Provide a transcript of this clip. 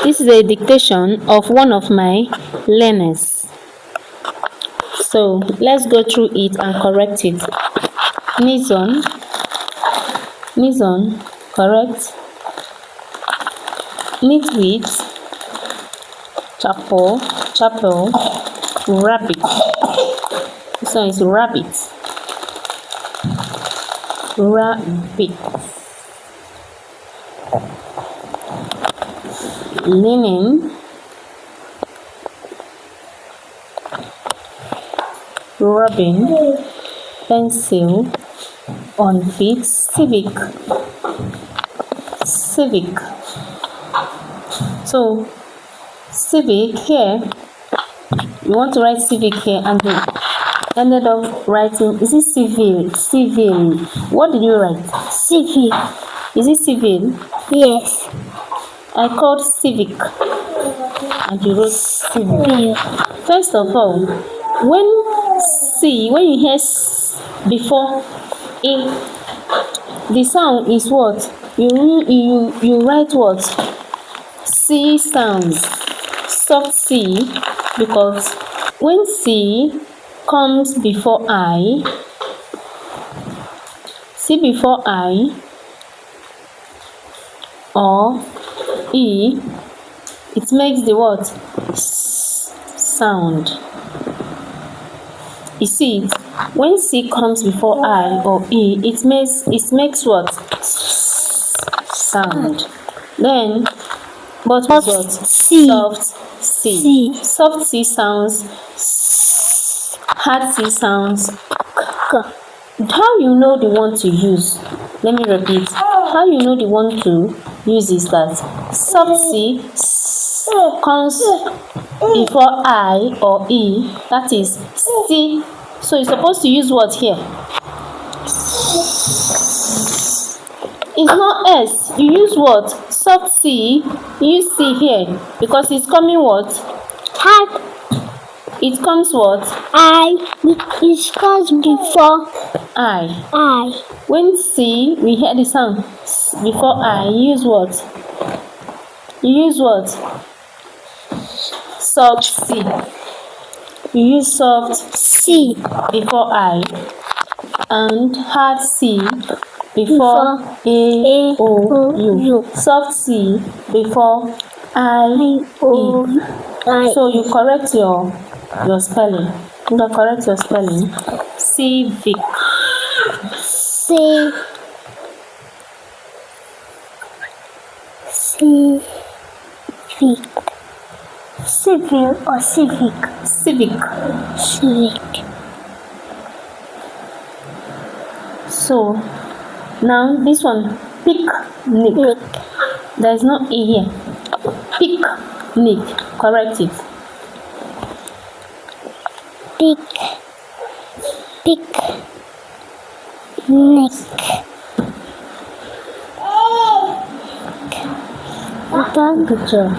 This is a dictation of one of my learners. So let's go through it and correct it. Mason, correct. Nitwit, chapel, rabbit. This one is rabbit. Linen, robin, pencil, unfit, civic. So civic here, you want to write civic here, and you ended up writing, is it civil? What did you write? Civil. Is it civil? Yes. I called civic and you wrote civil. First of all, when you hear before a, the sound is what? You write what? C sounds, soft C, because when C comes before I, or E, it makes the what? Sound. You see it? When C comes before I or E, it makes what? Sound. Then, but with what? C. Soft C. Soft C sounds, hard C sounds. How you know the one to use? Let me repeat. How you know the one to use is that soft C comes before I or E, that is C. So you're supposed to use what here? It's not S. You use what? Soft C. You use C here because it's coming what? Hard. It comes what? I. It comes before I. When C, we hear the sound before I, you use what? You use what? Soft C. You use soft C before I, and hard C before A, O, U. Soft C before I, E. So you correct your spelling. You can correct your spelling. Civic. Civil or civic? Civic. So now this one, picnic. There is no E here. Picnic. Correct it. Picnic. Good job.